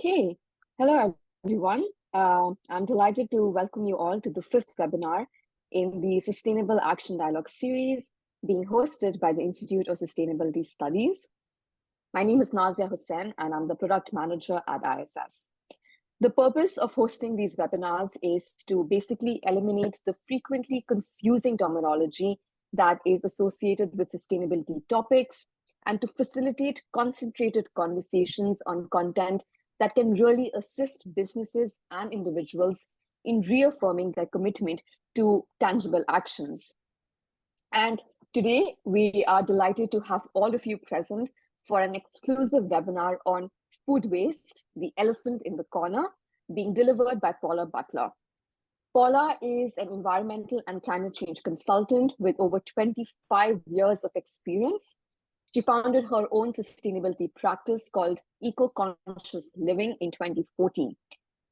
Okay, hello everyone. I'm delighted to welcome you all to the fifth webinar in the Sustainable Action Dialogue series being hosted by the Institute of Sustainability Studies. My name is Nazia Hussain and I'm the product manager at ISS. The purpose of hosting these webinars is to basically eliminate the frequently confusing terminology that is associated with sustainability topics and to facilitate concentrated conversations on content that can really assist businesses and individuals in reaffirming their commitment to tangible actions. And today, we are delighted to have all of you present for an exclusive webinar on food waste, the elephant in the corner, being delivered by Paula Butler. Paula is an environmental and climate change consultant with over 25 years of experience. She founded her own sustainability practice called Ecoconscious Living in 2014.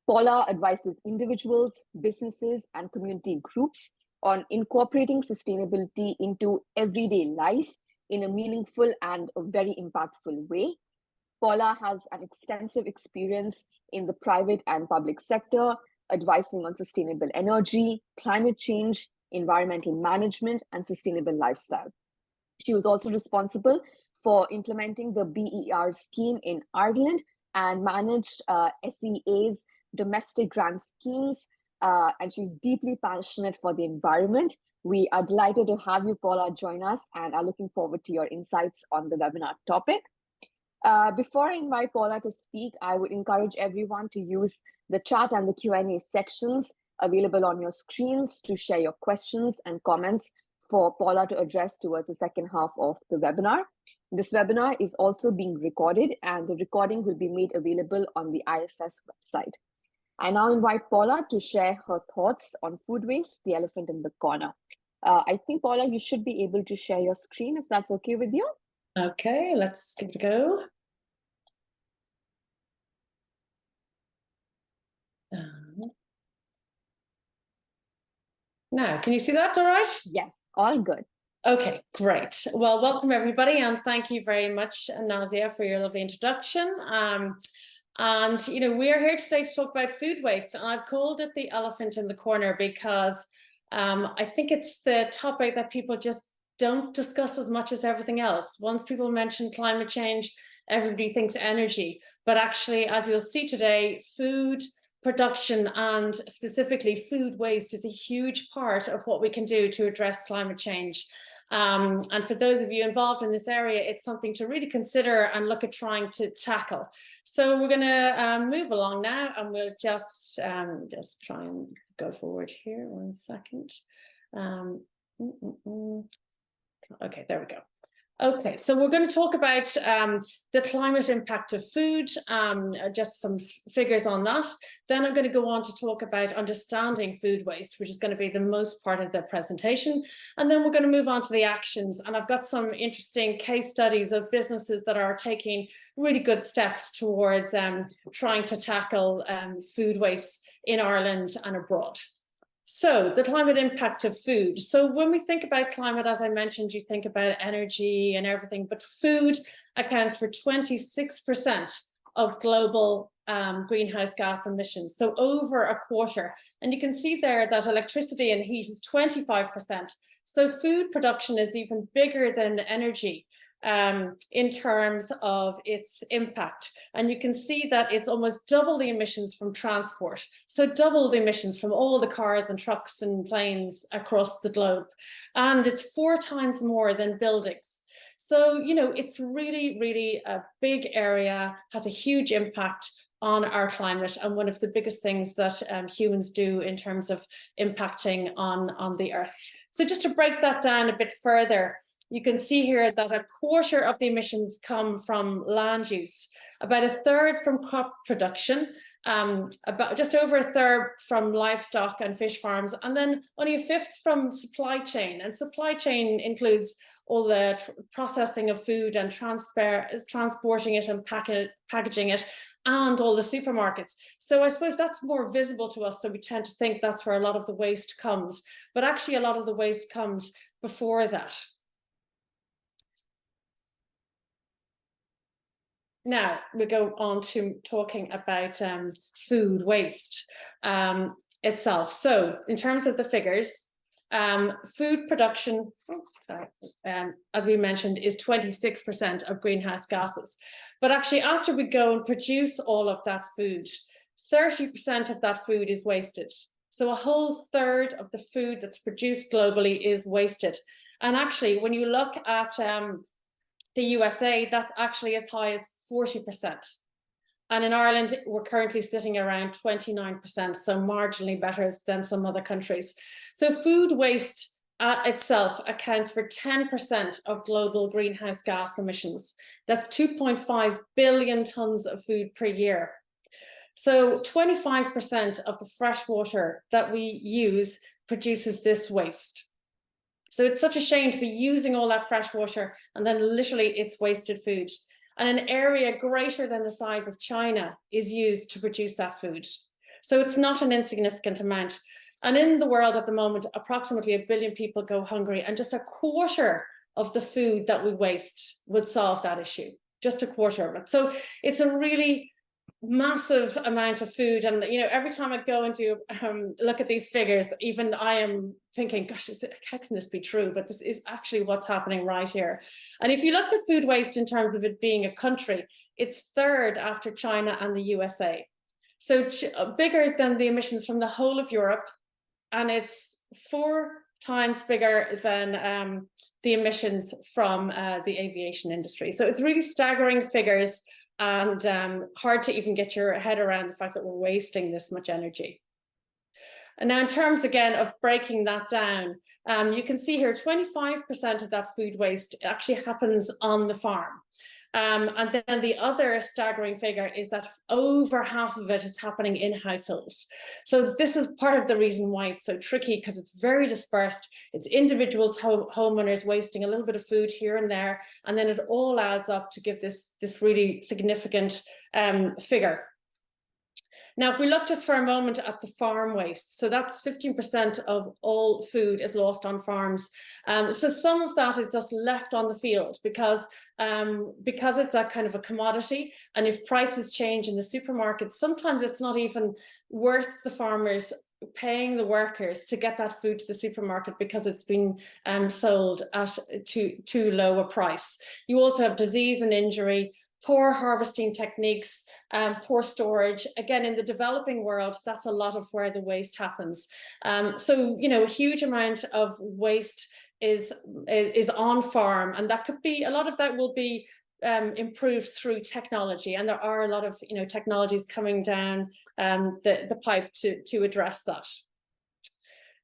Paula advises individuals, businesses, and community groups on incorporating sustainability into everyday life in a meaningful and a very impactful way. Paula has an extensive experience in the private and public sector, advising on sustainable energy, climate change, environmental management, and sustainable lifestyle. She was also responsible for implementing the BER scheme in Ireland and managed SEA's domestic grant schemes, and she's deeply passionate for the environment. We are delighted to have you, Paula, join us and are looking forward to your insights on the webinar topic. Before I invite Paula to speak, I would encourage everyone to use the chat and the Q&A sections available on your screens to share your questions and comments for Paula to address towards the second half of the webinar. This webinar is also being recorded and the recording will be made available on the ISS website. I now invite Paula to share her thoughts on food waste, the elephant in the corner. I think, Paula, you should be able to share your screen if that's okay with you. Okay, let's give it a go. Now, can you see that all right? Yes, all good. Okay, great. Well, welcome everybody, and thank you very much, Nazia, for your lovely introduction. And you know, we are here today to talk about food waste, and I've called it the elephant in the corner because I think it's the topic that people just don't discuss as much as everything else. Once people mention climate change, everybody thinks energy, but actually, as you'll see today, food production and specifically food waste is a huge part of what we can do to address climate change. And for those of you involved in this area, it's something to really consider and look at trying to tackle. So we're going to move along now, and we'll just try and go forward here. 1 second. Okay, there we go. Okay, so we're going to talk about the climate impact of food, just some figures on that. Then I'm going to go on to talk about understanding food waste, which is going to be the most part of the presentation. And then we're going to move on to the actions. And I've got some interesting case studies of businesses that are taking really good steps towards trying to tackle food waste in Ireland and abroad. So the climate impact of food. So when we think about climate, as I mentioned, you think about energy and everything, but food accounts for 26% of global greenhouse gas emissions. So over a quarter. And you can see there that electricity and heat is 25%. So food production is even bigger than energy in terms of its impact. And you can see that it's almost double the emissions from transport. So double the emissions from all the cars and trucks and planes across the globe. And it's 4 times more than buildings. So, you know, it's really, really a big area, has a huge impact on our climate, and one of the biggest things that humans do in terms of impacting on the earth. So just to break that down a bit further, you can see here that a quarter of the emissions come from land use, about a third from crop production, about just over a third from livestock and fish farms, and then only a fifth from supply chain. And supply chain includes all the processing of food and transporting it and packaging it, and all the supermarkets. So I suppose that's more visible to us. So we tend to think that's where a lot of the waste comes, but actually a lot of the waste comes before that. Now we go on to talking about food waste itself. So in terms of the figures, food production, as we mentioned, is 26% of greenhouse gases. But actually, after we go and produce all of that food, 30% of that food is wasted. So a whole third of the food that's produced globally is wasted. And actually, when you look at the USA, that's actually as high as 40%. And in Ireland, we're currently sitting around 29%, so marginally better than some other countries. So food waste itself accounts for 10% of global greenhouse gas emissions. That's 2.5 billion tons of food per year. So 25% of the fresh water that we use produces this waste. So it's such a shame to be using all that fresh water and then literally it's wasted food. And an area greater than the size of China is used to produce that food. So it's not an insignificant amount. And in the world at the moment, approximately 1 billion people go hungry, and just a quarter of the food that we waste would solve that issue, just a quarter of it. So it's a really massive amount of food. And every time I go and do look at these figures, even I am thinking, gosh, how can this be true? But this is actually what's happening right here. And if you look at food waste in terms of it being a country, it's third after China and the USA. So bigger than the emissions from the whole of Europe, and it's 4 times bigger than the emissions from the aviation industry. So it's really staggering figures, and hard to even get your head around the fact that we're wasting this much energy. And now in terms, again, of breaking that down, you can see here 25% of that food waste actually happens on the farm. And then the other staggering figure is that over half of it is happening in households. So this is part of the reason why it's so tricky, because it's very dispersed. It's individuals, homeowners wasting a little bit of food here and there, and then it all adds up to give this really significant figure. Now, if we look just for a moment at the farm waste, so that's 15% of all food is lost on farms. So some of that is just left on the field because it's a kind of a commodity. And if prices change in the supermarket, sometimes it's not even worth the farmers paying the workers to get that food to the supermarket because it's been sold at too low a price. You also have disease and injury, poor harvesting techniques, poor storage. Again, in the developing world, that's a lot of where the waste happens. So, a huge amount of waste is on farm, and that could be, a lot of that will be improved through technology. And there are a lot of, technologies coming down the pipe to address that.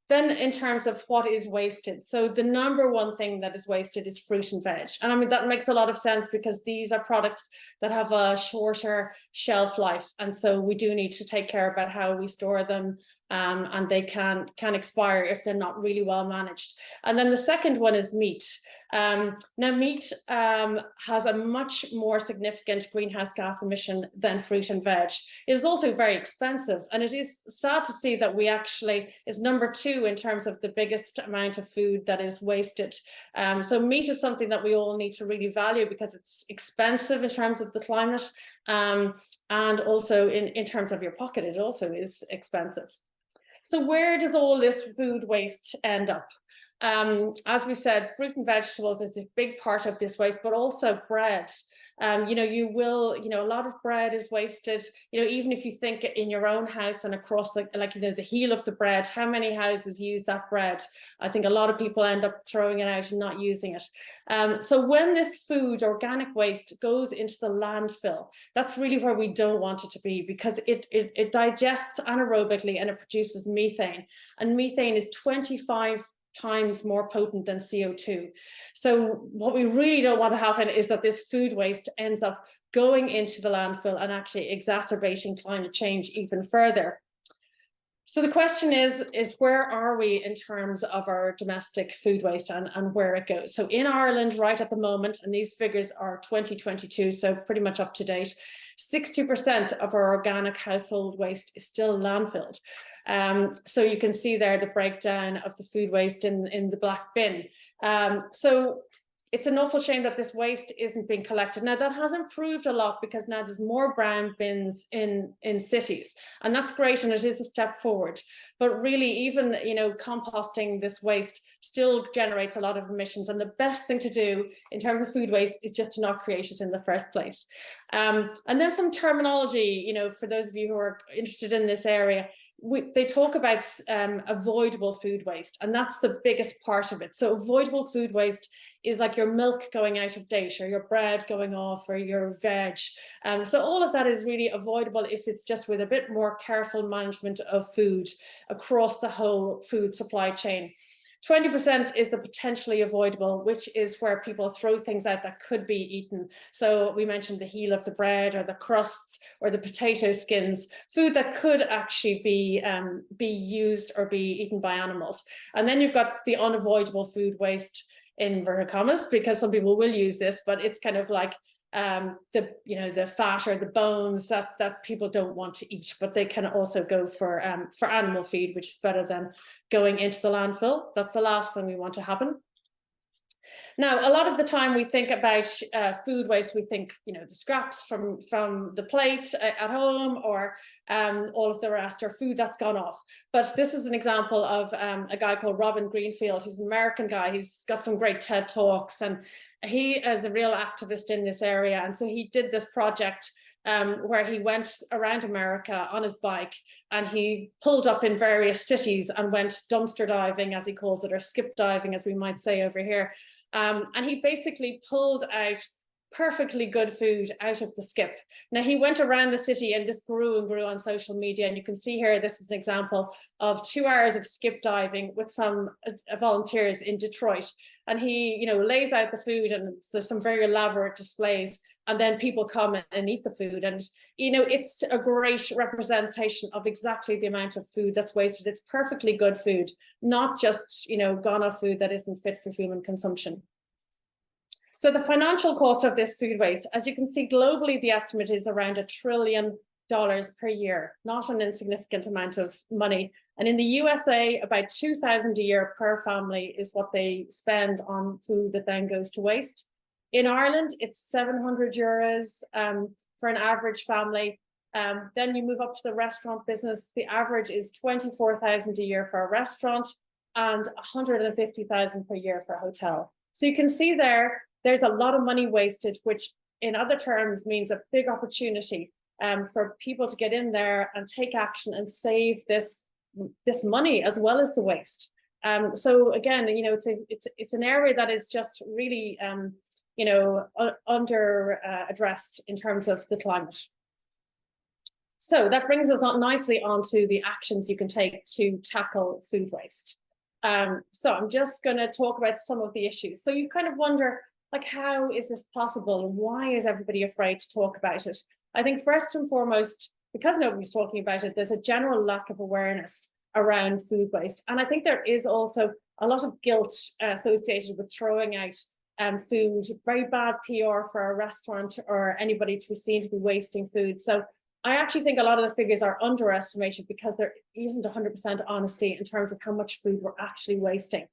Then in terms of what is wasted, so the number one thing that is wasted is fruit and veg. And I mean, that makes a lot of sense because these are products that have a shorter shelf life. And so we do need to take care about how we store them, and they can expire if they're not really well managed. And then the second one is meat. Now, meat has a much more significant greenhouse gas emission than fruit and veg. It is also very expensive, and it is sad to see that we actually is number 2 in terms of the biggest amount of food that is wasted. So meat is something that we all need to really value because it's expensive in terms of the climate, and also in terms of your pocket, it also is expensive. So where does all this food waste end up? As we said, fruit and vegetables is a big part of this waste, but also bread. A lot of bread is wasted. Even if you think in your own house and across the heel of the bread, how many houses use that bread? I think a lot of people end up throwing it out and not using it. So when this food, organic waste, goes into the landfill, that's really where we don't want it to be, because it digests anaerobically and it produces methane. And methane is 25 times more potent than CO2. So what we really don't want to happen is that this food waste ends up going into the landfill and actually exacerbating climate change even further. So the question is where are we in terms of our domestic food waste and where it goes? So in Ireland right at the moment, and these figures are 2022, so pretty much up to date, 60% of our organic household waste is still landfilled. So you can see there the breakdown of the food waste in the black bin. So it's an awful shame that this waste isn't being collected. Now, that has improved a lot because now there's more brown bins in cities, and that's great, and it is a step forward. But really, even, you know, composting this waste still generates a lot of emissions, and the best thing to do in terms of food waste is just to not create it in the first place. And then some terminology, you know, for those of you who are interested in this area, they talk about avoidable food waste, and that's the biggest part of it. So avoidable food waste is like your milk going out of date, or your bread going off, or your veg. So all of that is really avoidable if it's just with a bit more careful management of food across the whole food supply chain. 20% is the potentially avoidable, which is where people throw things out that could be eaten. So we mentioned the heel of the bread, or the crusts, or the potato skins, food that could actually be used or be eaten by animals. And then you've got the unavoidable food waste, in inverted commas, because some people will use this, but it's kind of like the fat or the bones that people don't want to eat, but they can also go for animal feed, which is better than going into the landfill. That's the last thing we want to happen. Now, a lot of the time we think about food waste, we think, you know, the scraps from the plate at home, or all of the rest, or food that's gone off. But this is an example of a guy called Robin Greenfield. He's an American guy. He's got some great TED Talks, and he is a real activist in this area. And so he did this project where he went around America on his bike, and he pulled up in various cities and went dumpster diving, as he calls it, or skip diving, as we might say over here. And he basically pulled out perfectly good food out of the skip. Now, he went around the city, and this grew and grew on social media. And you can see here, this is an example of 2 hours of skip diving with some volunteers in Detroit. And he, you know, lays out the food, and there's some very elaborate displays, and then people come and eat the food. And, you know, it's a great representation of exactly the amount of food that's wasted. It's perfectly good food, not just, you know, gone off food that isn't fit for human consumption. So the financial cost of this food waste, as you can see, globally, the estimate is around $1 trillion per year, not an insignificant amount of money. And in the USA, about $2,000 a year per family is what they spend on food that then goes to waste. In Ireland, it's €700 for an average family. Then you move up to the restaurant business. The average is $24,000 a year for a restaurant, and $150,000 per year for a hotel. So you can see there's a lot of money wasted, which in other terms means a big opportunity for people to get in there and take action and save this money as well as the waste. So again, you know, it's an area that is just really you know, under addressed in terms of the climate. So that brings us on nicely onto the actions you can take to tackle food waste. So I'm just going to talk about some of the issues. So you kind of wonder, like, how is this possible? Why is everybody afraid to talk about it? I think first and foremost, because nobody's talking about it, there's a general lack of awareness around food waste. And I think there is also a lot of guilt associated with throwing out food, very bad PR for a restaurant or anybody to be seen to be wasting food. So I actually think a lot of the figures are underestimated because there isn't 100% honesty in terms of how much food we're actually wasting.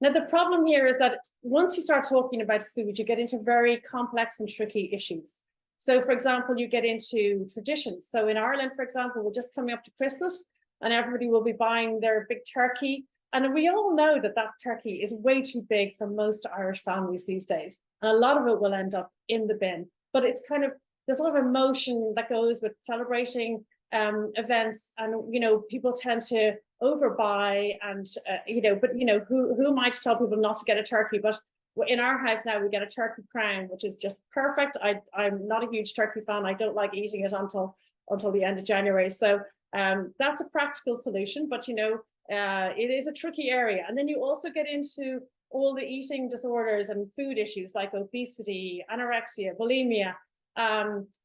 Now, the problem here is that once you start talking about food, you get into very complex and tricky issues. So, for example, you get into traditions. So in Ireland, for example, we're just coming up to Christmas, and everybody will be buying their big turkey. And we all know that that turkey is way too big for most Irish families these days. And a lot of it will end up in the bin. But it's kind of, there's a lot of emotion that goes with celebrating events. And, you know, people tend to overbuy and, you know, but, you know, who am I to tell people not to get a turkey? But in our house now, we get a turkey crown, which is just perfect. I'm not a huge turkey fan. I don't like eating it until the end of January. So that's a practical solution. But, you know, it is a tricky area. And then you also get into all the eating disorders and food issues like obesity, anorexia, bulimia,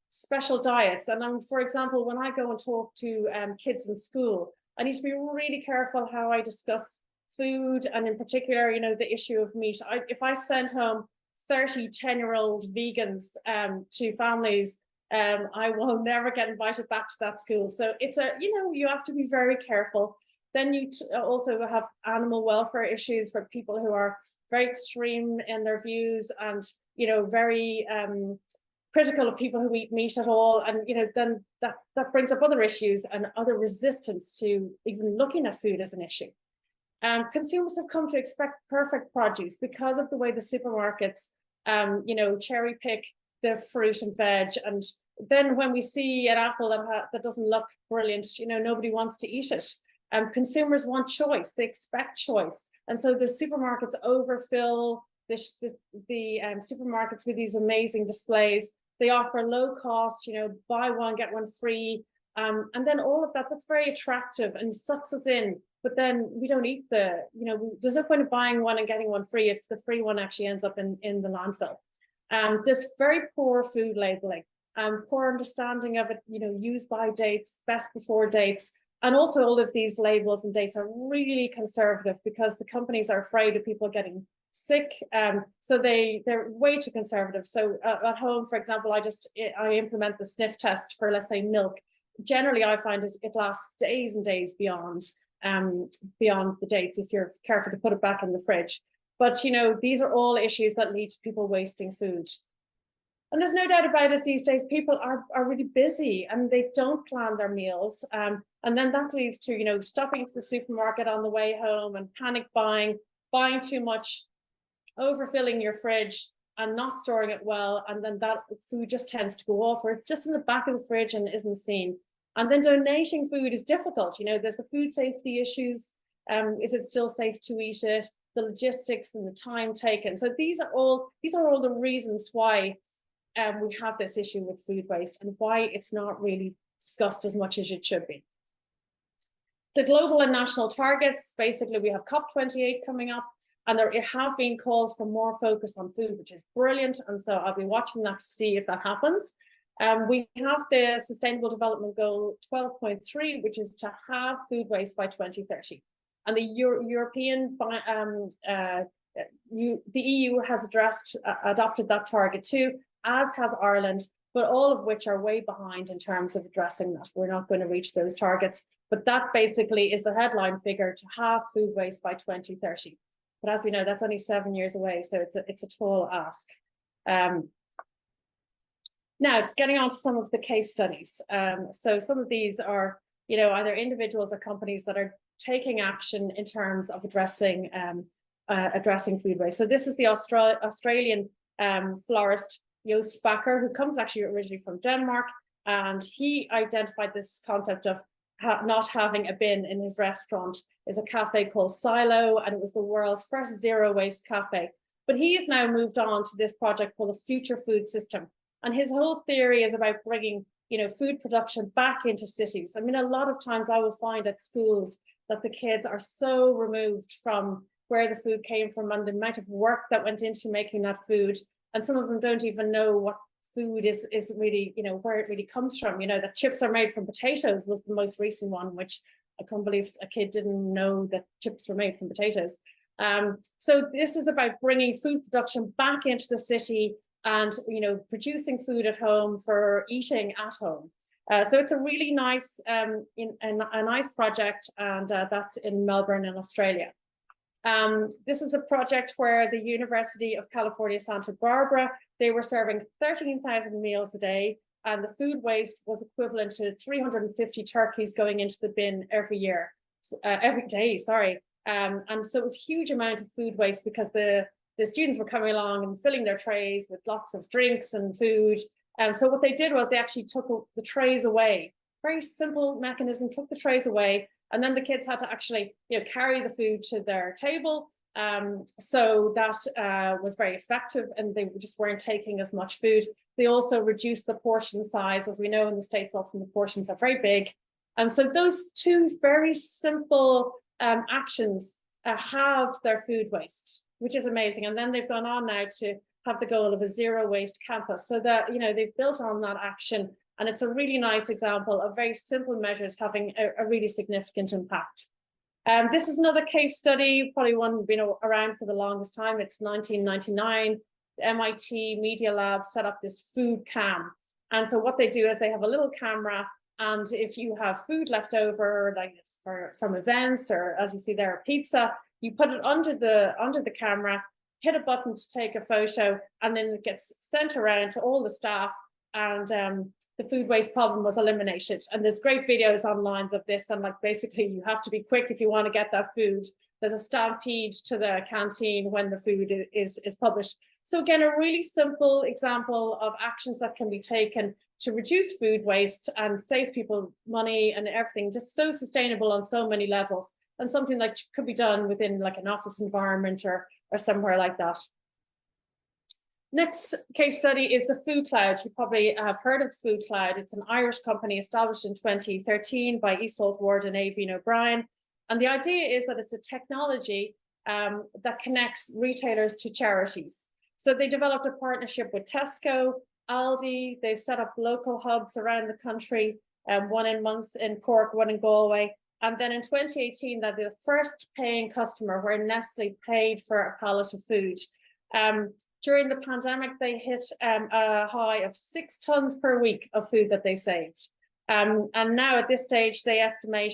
special diets. And for example, when I go and talk to kids in school, I need to be really careful how I discuss food, and in particular, you know, the issue of meat. If I send home 30 10-year-old vegans to families, I will never get invited back to that school. So it's you know, you have to be very careful. Then you also have animal welfare issues for people who are very extreme in their views and, very critical of people who eat meat at all. And, then that brings up other issues and other resistance to even looking at food as an issue. Consumers have come to expect perfect produce because of the way the supermarkets, cherry pick the fruit and veg. And then when we see an apple that doesn't look brilliant, nobody wants to eat it. Consumers want choice, they expect choice. And so the supermarkets overfill the supermarkets with these amazing displays. They offer low cost, buy one, get one free. And then all of that's very attractive and sucks us in. But then we don't eat there's no point of buying one and getting one free if the free one actually ends up in the landfill. There's very poor food labeling, poor understanding of it, use by dates, best before dates. And also all of these labels and dates are really conservative because the companies are afraid of people getting sick. So they're way too conservative. So at home, for example, I implement the sniff test for, let's say, milk. Generally, I find it lasts days and days beyond the dates if you're careful to put it back in the fridge. But, these are all issues that lead to people wasting food. And there's no doubt about it, these days, people are really busy and they don't plan their meals. And then that leads to, stopping to the supermarket on the way home and panic buying too much, overfilling your fridge and not storing it well. And then that food just tends to go off, or it's just in the back of the fridge and isn't seen. And then donating food is difficult. There's the food safety issues. Is it still safe to eat it? The logistics and the time taken. So these are all the reasons why we have this issue with food waste and why it's not really discussed as much as it should be. The global and national targets, basically we have COP28 coming up, and there have been calls for more focus on food, which is brilliant. And so I'll be watching that to see if that happens. We have the Sustainable Development Goal 12.3, which is to have food waste by 2030. And the the EU has adopted that target too, as has Ireland, but all of which are way behind in terms of addressing that. We're not going to reach those targets, but that basically is the headline figure, to have food waste by 2030. But as we know, that's only 7 years away, so it's a tall ask. Now, getting on to some of the case studies. So some of these are, either individuals or companies that are taking action in terms of addressing food waste. So this is the Australian florist Joost Bakker, who comes actually originally from Denmark, and he identified this concept of not having a bin in his restaurant. Is a cafe called Silo, and it was the world's first zero waste cafe. But he has now moved on to this project called the Future Food System, and his whole theory is about bringing food production back into cities. I mean, a lot of times I will find at schools that the kids are so removed from where the food came from and the amount of work that went into making that food. And some of them don't even know what food is really, where it really comes from. That chips are made from potatoes was the most recent one, which I can't believe a kid didn't know that chips were made from potatoes. So this is about bringing food production back into the city and, producing food at home for eating at home. So it's a really nice, a nice project, and that's in Melbourne in Australia. This is a project where the University of California, Santa Barbara, they were serving 13,000 meals a day, and the food waste was equivalent to 350 turkeys going into the bin every day, sorry. And so it was a huge amount of food waste because the students were coming along and filling their trays with lots of drinks and food. So what they did was they actually took the trays away. Very simple mechanism, took the trays away, and then the kids had to actually, carry the food to their table. So that was very effective, and they just weren't taking as much food. They also reduced the portion size. As we know in the States, often the portions are very big. And so those two very simple actions have their food waste, which is amazing. And then they've gone on now to have the goal of a zero waste campus, so that they've built on that action, and it's a really nice example of very simple measures having a really significant impact. This is another case study, probably one been around for the longest time. It's 1999. The MIT Media Lab set up this food cam, and so what they do is they have a little camera And if you have food left over, like from events, or as you see there, pizza, you put it under the camera, hit a button to take a photo, and then it gets sent around to all the staff, and the food waste problem was eliminated. And there's great videos online of this, and like basically you have to be quick if you want to get that food. There's a stampede to the canteen when the food is published. So again, a really simple example of actions that can be taken to reduce food waste and save people money and everything, just so sustainable on so many levels, and something that could be done within like an office environment or somewhere like that. Next case study is the Food Cloud. You probably have heard of the Food Cloud. It's an Irish company established in 2013 by Iseult Ward and Aoibhinn O'Brien. And the idea is that it's a technology that connects retailers to charities. So they developed a partnership with Tesco, Aldi. They've set up local hubs around the country, one in Cork, one in Galway. And then in 2018, they're the first paying customer where Nestle paid for a pallet of food. During the pandemic, they hit a high of 6 tons per week of food that they saved. And now at this stage, they estimate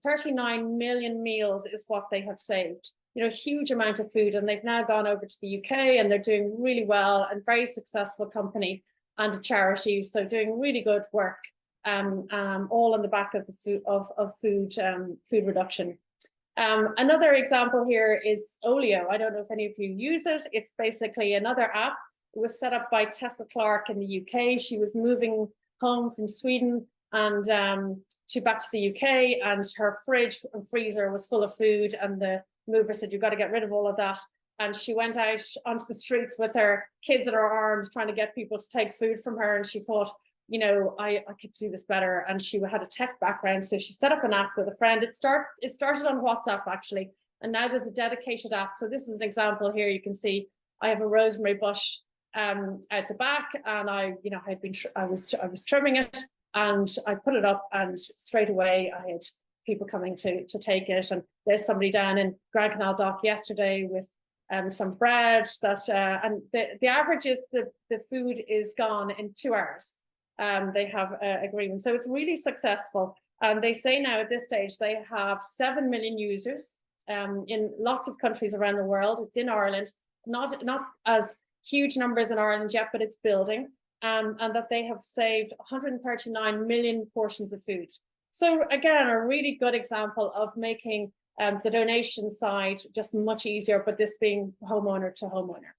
39 million meals is what they have saved. You know, huge amount of food. And they've now gone over to the UK, and they're doing really well, and very successful company and a charity. So doing really good work, all on the back of the food reduction. Another example here is Olio. I don't know if any of you use it. It's basically another app. It was set up by Tessa Clark in the UK. She was moving home from Sweden and back to the UK, and her fridge and freezer was full of food, and the mover said, you've got to get rid of all of that. And she went out onto the streets with her kids in her arms trying to get people to take food from her, and she thought, you know, I could do this better. And she had a tech background, so she set up an app with a friend. It started on WhatsApp actually, and now there's a dedicated app. So this is an example here. You can see I have a rosemary bush out the back, and I was trimming it, and I put it up, and straight away I had people coming to take it. And there's somebody down in Grand Canal Dock yesterday with some bread that and the average is the food is gone in 2 hours. They have agreement, so it's really successful. And they say now at this stage they have 7 million users in lots of countries around the world. It's in Ireland, not as huge numbers in Ireland yet, but it's building. And that they have saved 139 million portions of food. So again, a really good example of making the donation side just much easier, but this being homeowner to homeowner.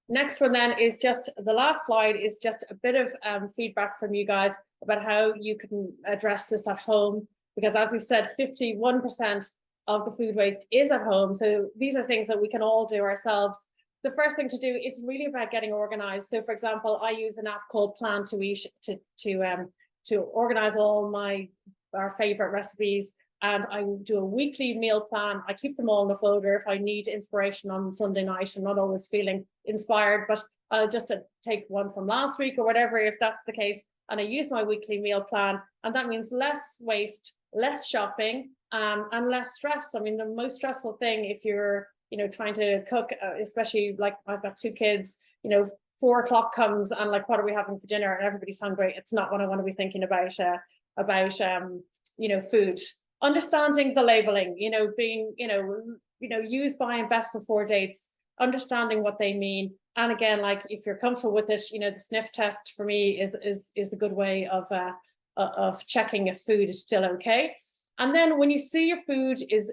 Next one then is just the last slide is just a bit of feedback from you guys about how you can address this at home, because as we've said, 51% of the food waste is at home. So these are things that we can all do ourselves. The first thing to do is really about getting organized. So for example, I use an app called Plan to Eat to organize all our favorite recipes. And I do a weekly meal plan. I keep them all in the folder. If I need inspiration on Sunday night, I'm not always feeling inspired, but I'll just take one from last week or whatever, if that's the case. And I use my weekly meal plan. And that means less waste, less shopping, and less stress. I mean, the most stressful thing if you're, trying to cook, especially like I've got 2 kids, 4 o'clock comes and like, what are we having for dinner? And everybody's hungry. It's not what I want to be thinking about food. Understanding the labeling, being, use, buy, and best before dates, understanding what they mean. And again, like if you're comfortable with it, the sniff test for me is a good way of checking if food is still okay. And then when you see your food is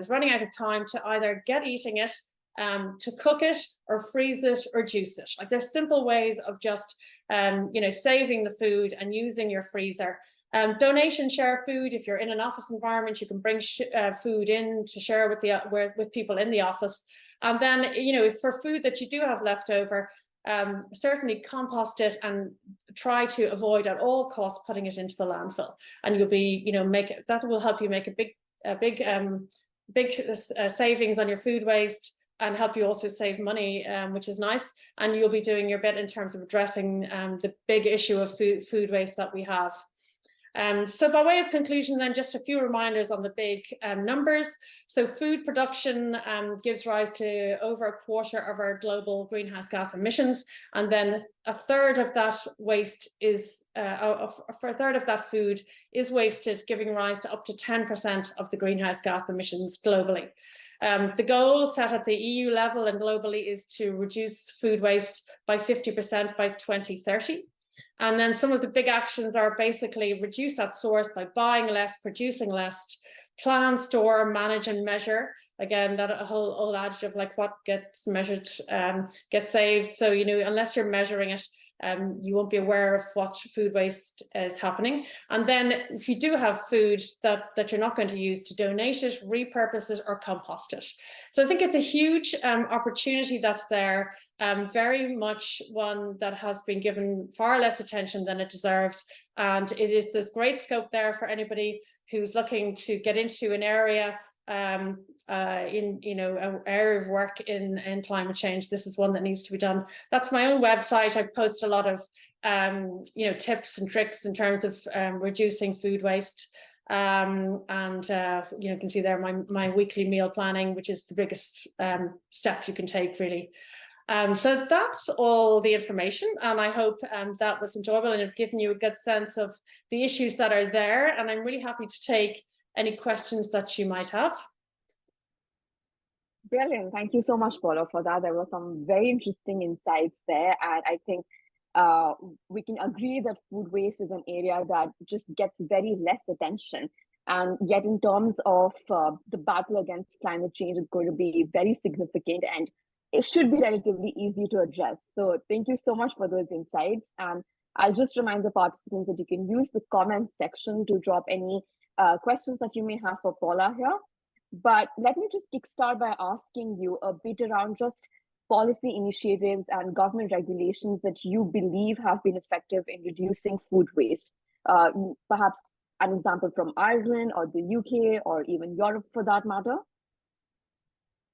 running out of time, to either get eating it, to cook it or freeze it or juice it. Like there's simple ways of just saving the food and using your freezer. Donation share food. If you're in an office environment, you can bring food in to share with people in the office. And then if for food that you do have left over, certainly compost it and try to avoid at all costs putting it into the landfill. And you'll be that will help you make a big savings on your food waste, and help you also save money, which is nice. And you'll be doing your bit in terms of addressing the big issue of food waste that we have. So by way of conclusion, then, just a few reminders on the big numbers. So food production gives rise to over a quarter of our global greenhouse gas emissions, and then a third of that waste is, for a third of that food is wasted, giving rise to up to 10% of the greenhouse gas emissions globally. The goal set at the EU level and globally is to reduce food waste by 50% by 2030. And then some of the big actions are basically reduce at source by buying less, producing less, plan, store, manage, and measure. Again, that a whole old adage of like what gets measured gets saved. So, you know, unless you're measuring it, you won't be aware of what food waste is happening. And then if you do have food that you're not going to use, to donate it, repurpose it, or compost it. So I think it's a huge opportunity that's there, very much one that has been given far less attention than it deserves. And there's great scope there for anybody who's looking to get into an area in, you know, an area of work in climate change. This is one that needs to be done. That's my own website. I post a lot of you know, tips and tricks in terms of reducing food waste. You know, you can see there my weekly meal planning, which is the biggest step you can take, really. So that's all the information, and I hope that was enjoyable and have given you a good sense of the issues that are there. And I'm really happy to take any questions that you might have. Brilliant. Thank you so much, Paula, for that. There were some very interesting insights there. And I think we can agree that food waste is an area that just gets very less attention. And yet in terms of the battle against climate change, it's going to be very significant and it should be relatively easy to address. So thank you so much for those insights. And I'll just remind the participants that you can use the comment section to drop any questions that you may have for Paula here. But let me just kickstart by asking you a bit around just policy initiatives and government regulations that you believe have been effective in reducing food waste. Perhaps an example from Ireland or the UK or even Europe for that matter.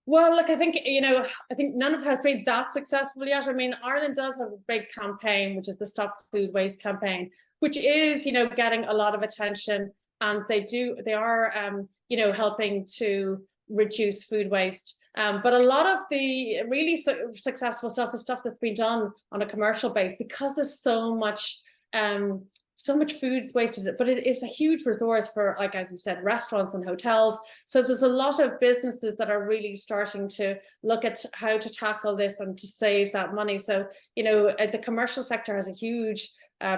Well, look, I think, you know, I think none of it has been that successful yet. I mean, Ireland does have a big campaign, which is the Stop Food Waste campaign, which is, you know, getting a lot of attention. And they are, you know, helping to reduce food waste. But a lot of the really successful stuff is stuff that's been done on a commercial base, because there's so much food's wasted, but it is a huge resource for, like, as you said, restaurants and hotels. So there's a lot of businesses that are really starting to look at how to tackle this and to save that money. So, you know, the commercial sector has a huge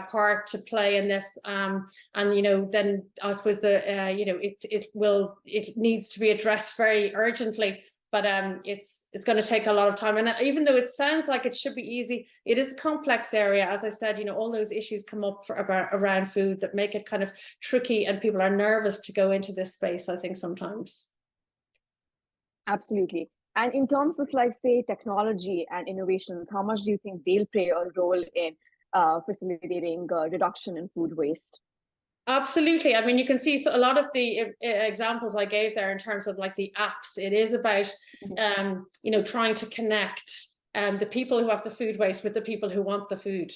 part to play in this, and you know, then I suppose you know, it needs to be addressed very urgently. But it's going to take a lot of time. And even though it sounds like it should be easy, it is a complex area. As I said, you know, all those issues come up around food that make it kind of tricky, and people are nervous to go into this space, I think, sometimes. Absolutely. And in terms of, like, say, technology and innovations, how much do you think they'll play a role in facilitating reduction in food waste? Absolutely. I mean, you can see a lot of the examples I gave there in terms of, like, the apps. It is about, you know, trying to connect the people who have the food waste with the people who want the food.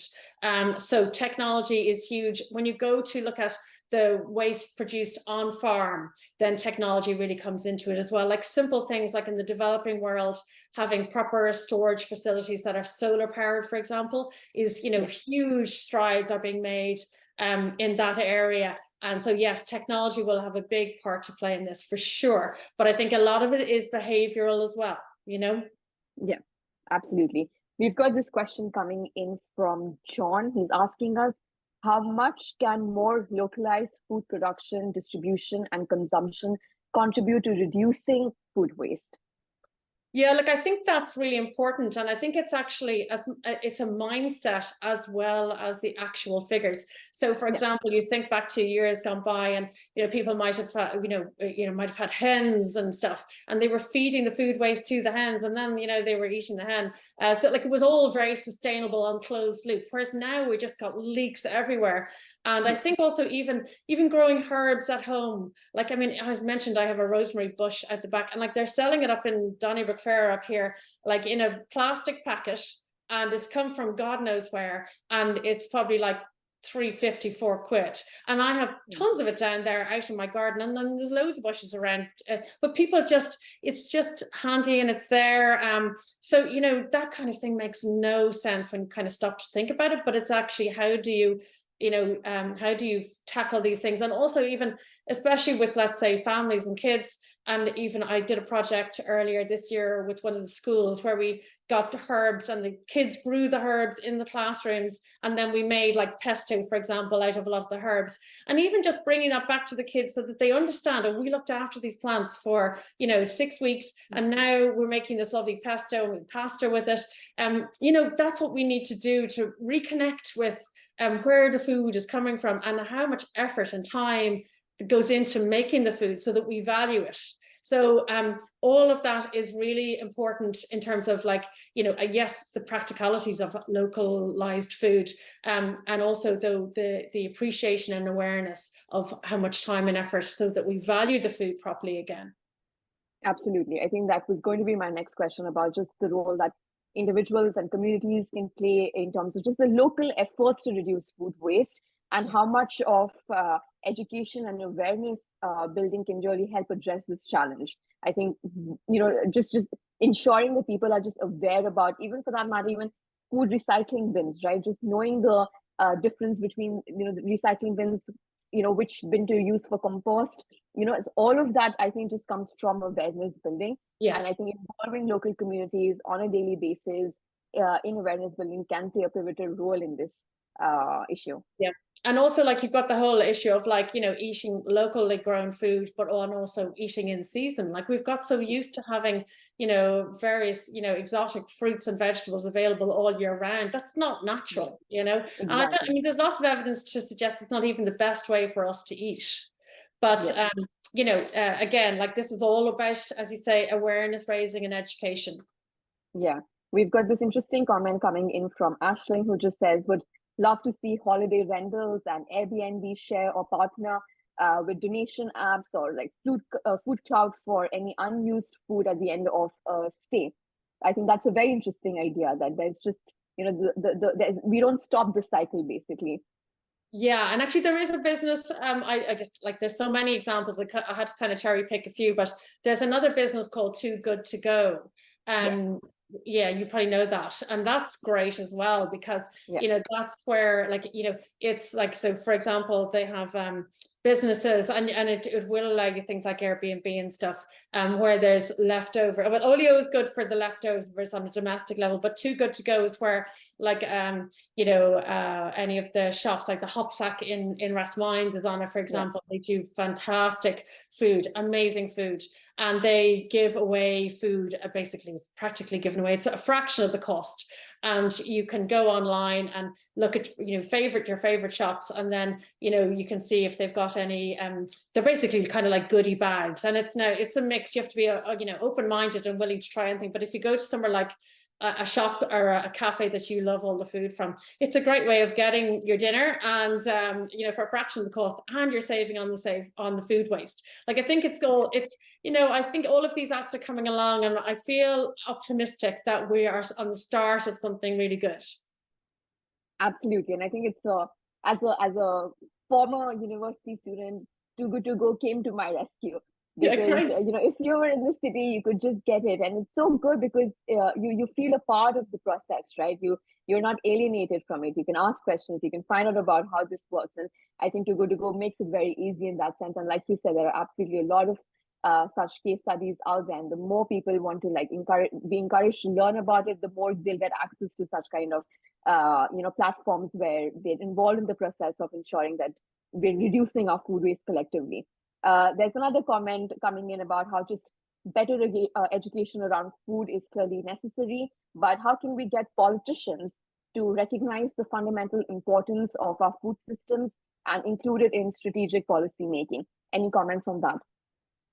So technology is huge. When you go to look at the waste produced on farm, then technology really comes into it as well. Like simple things like in the developing world, having proper storage facilities that are solar powered, for example, is, you know, huge strides are being made in that area. And so, yes, technology will have a big part to play in this for sure. But I think a lot of it is behavioral as well, you know? Yeah, absolutely. We've got this question coming in from John. He's asking us, how much can more localized food production, distribution, and consumption contribute to reducing food waste? Yeah, look, I think that's really important. And I think it's actually, it's a mindset as well as the actual figures. So, for example, you think back to years gone by, and, you know, people might have, might have had hens and stuff, and they were feeding the food waste to the hens, and then, you know, they were eating the hen. So, like, it was all very sustainable and closed loop. Whereas now we just got leaks everywhere. And I think also even growing herbs at home, like, I mean, as mentioned, I have a rosemary bush at the back, and like they're selling it up in Donnybrook Fair up here, like in a plastic packet, and it's come from God knows where, and it's probably like 3.50, £4. And I have tons of it down there out in my garden, and then there's loads of bushes around. But people just, it's just handy and it's there. So, you know, that kind of thing makes no sense when you kind of stop to think about it. But it's actually, how do you, you know, how do you tackle these things? And also, even especially with, let's say, families and kids. And even I did a project earlier this year with one of the schools where we got the herbs, and the kids grew the herbs in the classrooms, and then we made like pesto, for example, out of a lot of the herbs. And even just bringing that back to the kids so that they understand, and we looked after these plants for, you know, 6 weeks, and now we're making this lovely pesto and pasta with it. You know, that's what we need to do to reconnect with where the food is coming from and how much effort and time goes into making the food, so that we value it. So all of that is really important in terms of, like, you know, yes, the practicalities of localized food, and also the appreciation and awareness of how much time and effort, so that we value the food properly again. Absolutely. I think that was going to be my next question, about just the role that individuals and communities can play in terms of just the local efforts to reduce food waste, and how much of education and awareness building can really help address this challenge. I think, you know, just ensuring that people are just aware about, even for that matter, even food recycling bins, right? Just knowing the difference between, you know, the recycling bins, you know, which bin to use for compost. You know, it's all of that, I think, just comes from awareness building. Yeah. And I think involving local communities on a daily basis in awareness building can play a pivotal role in this issue. Yeah. And also, like, you've got the whole issue of, like, you know, eating locally grown food, but also eating in season. Like, we've got so used to having, you know, various, you know, exotic fruits and vegetables available all year round. That's not natural, you know. Exactly. And I mean, there's lots of evidence to suggest it's not even the best way for us to eat. But you know, again, like, this is all about, as you say, awareness raising and education. Yeah, we've got this interesting comment coming in from Ashling, who just says, would love to see holiday rentals and Airbnb share or partner with donation apps, or like food cloud for any unused food at the end of a stay. I think that's a very interesting idea, that there's just, you know, we don't stop the cycle, basically. Yeah, and actually there is a business, I just, like, there's so many examples, I had to kind of cherry pick a few, but there's another business called Too Good to Go. Yeah, you probably know that, and that's great as well, because you know, that's where, like, you know, it's like, so for example, they have businesses, and it will allow you things like Airbnb and stuff, where there's leftover. But Olio is good for the leftovers on a domestic level, but Too Good to Go is where, like, you know, any of the shops, like the Hopsack in Rathmines is on it, for example. They do fantastic food, amazing food, and they give away food, basically it's practically given away. It's a fraction of the cost, and you can go online and look at, you know, your favorite shops, and then, you know, you can see if they've got any, they're basically kind of like goodie bags, and it's a mix. You have to be you know, open-minded and willing to try anything. But if you go to somewhere like a shop or a cafe that you love all the food from, it's a great way of getting your dinner, and you know, for a fraction of the cost, and you're saving on the food waste. Like, I think it's you know, I think all of these apps are coming along, and I feel optimistic that we are on the start of something really good. Absolutely. And I think it's as a former university student, Too Good to Go came to my rescue, because you know, if you were in the city, you could just get it, and it's so good because you feel a part of the process, right? You're not alienated from it. You can ask questions, you can find out about how this works, and I think Too Good to Go makes it very easy in that sense. And like you said, there are absolutely a lot of such case studies out there, and the more people want to be encouraged to learn about it, the more they'll get access to such kind of you know, platforms where they're involved in the process of ensuring that we're reducing our food waste collectively. There's another comment coming in about how just better education around food is clearly necessary, but how can we get politicians to recognize the fundamental importance of our food systems and include it in strategic policy making? Any comments on that?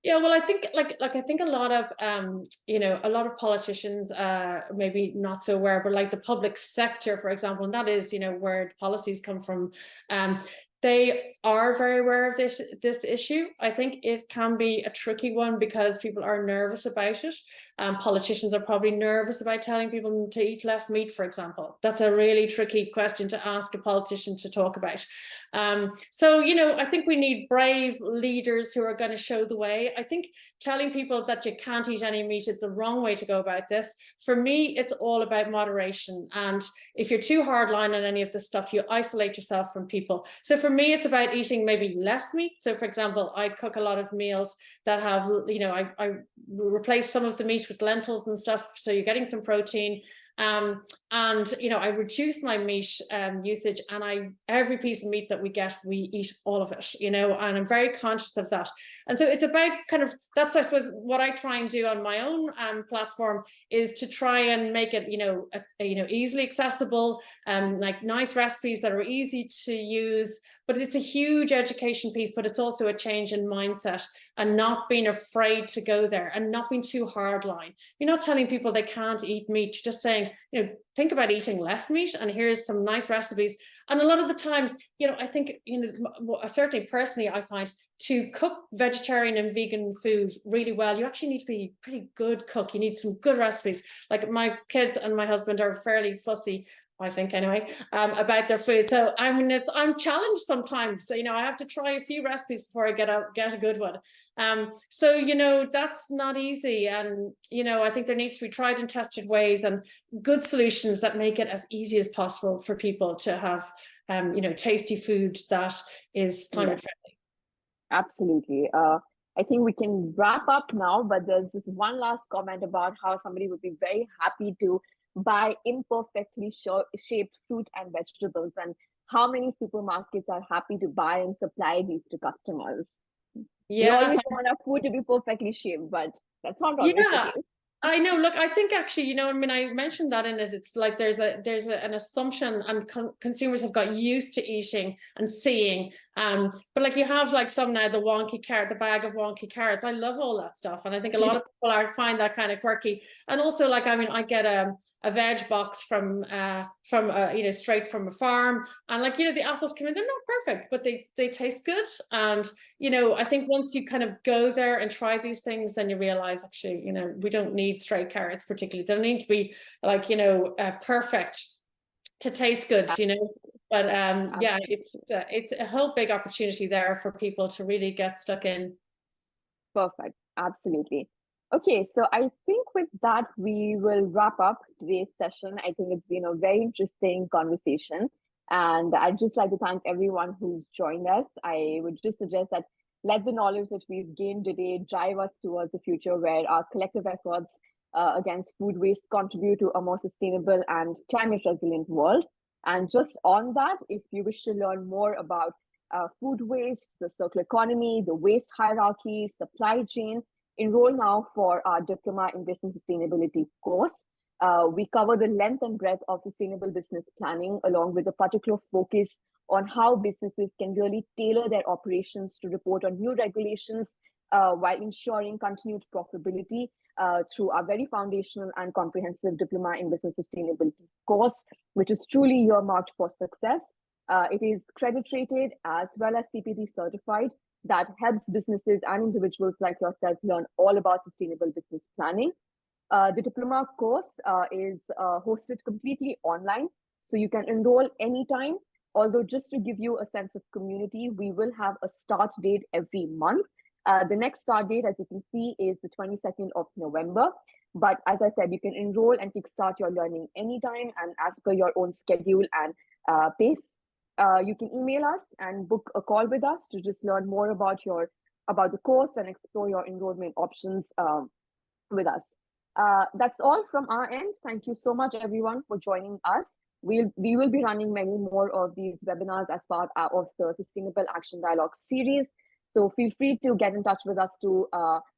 Yeah, well, I think I think a lot of you know, a lot of politicians maybe not so aware, but like the public sector, for example, and that is, you know, where policies come from. they are very aware of this issue. I think it can be a tricky one because people are nervous about it. Politicians are probably nervous about telling people to eat less meat, for example. That's a really tricky question to ask a politician to talk about. So, you know, I think we need brave leaders who are going to show the way. I think telling people that you can't eat any meat is the wrong way to go about this. For me, it's all about moderation. And if you're too hardline on any of this stuff, you isolate yourself from people. So for me, it's about eating maybe less meat. So for example, I cook a lot of meals that have, you know, I replace some of the meat with lentils and stuff. So you're getting some protein. And you know, I reduce my meat usage, and every piece of meat that we get, we eat all of it, you know, and I'm very conscious of that. And so it's about kind of, that's I suppose what I try and do on my own platform is to try and make it, you know, easily accessible, like nice recipes that are easy to use. But it's a huge education piece, but it's also a change in mindset and not being afraid to go there and not being too hardline. You're not telling people they can't eat meat. You're just saying, you know, think about eating less meat, and here's some nice recipes. And a lot of the time, you know, I think, you know, certainly personally, I find to cook vegetarian and vegan food really well, you actually need to be a pretty good cook. You need some good recipes. Like my kids and my husband are fairly fussy, I think anyway, about their food. So I mean, I'm challenged sometimes. So, you know, I have to try a few recipes before I get a good one. So, you know, that's not easy. And, you know, I think there needs to be tried and tested ways and good solutions that make it as easy as possible for people to have, you know, tasty food that is climate friendly. Absolutely. I think we can wrap up now, but there's this one last comment about how somebody would be very happy to buy imperfectly shaped fruit and vegetables, and how many supermarkets are happy to buy and supply these to customers. We Yeah. always want our food to be perfectly shaped, but that's not always the Yeah. case. I know. Look, I think actually, you know, I mean, I mentioned that in it. It's like there's an assumption, and consumers have got used to eating and seeing. But like you have like some now, the wonky carrot, the bag of wonky carrots. I love all that stuff, and I think a lot of people find that kind of quirky. And also, like, I mean, I get a veg box from you know, straight from a farm, and like, you know, the apples come in, they're not perfect, but they taste good. And you know, I think once you kind of go there and try these things, then you realize actually, you know, we don't need straight carrots particularly. They don't need to be like, you know, perfect to taste good, you know. But yeah, it's a whole big opportunity there for people to really get stuck in. Perfect. Absolutely. Okay, so I think with that, we will wrap up today's session. I think it's been a very interesting conversation. And I'd just like to thank everyone who's joined us. I would just suggest that let the knowledge that we've gained today drive us towards a future where our collective efforts against food waste contribute to a more sustainable and climate resilient world. And just on that, if you wish to learn more about food waste, the circular economy, the waste hierarchy, supply chain, enroll now for our Diploma in Business Sustainability course. We cover the length and breadth of sustainable business planning, along with a particular focus on how businesses can really tailor their operations to report on new regulations while ensuring continued profitability through our very foundational and comprehensive Diploma in Business Sustainability course, which is truly earmarked for success. It is credit rated as well as CPD certified. That helps businesses and individuals like yourself learn all about sustainable business planning. The diploma course is hosted completely online, so you can enroll anytime. Although, just to give you a sense of community, we will have a start date every month. The next start date, as you can see, is the 22nd of November. But as I said, you can enroll and kickstart your learning anytime and as per your own schedule and pace. You can email us and book a call with us to just learn more about the course and explore your enrollment options with us. That's all from our end. Thank you so much, everyone, for joining us. We will be running many more of these webinars as part of the Sustainable Action Dialogue series. So feel free to get in touch with us to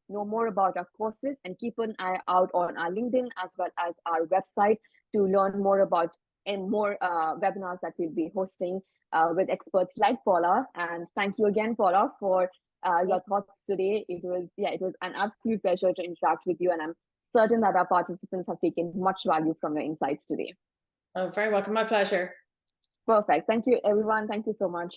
know more about our courses, and keep an eye out on our LinkedIn as well as our website to learn more about and more webinars that we'll be hosting with experts like Paula. And thank you again, Paula, for your thoughts today. It was an absolute pleasure to interact with you, and I'm certain that our participants have taken much value from your insights today. Oh, very welcome. My pleasure. Perfect. Thank you, everyone. Thank you so much.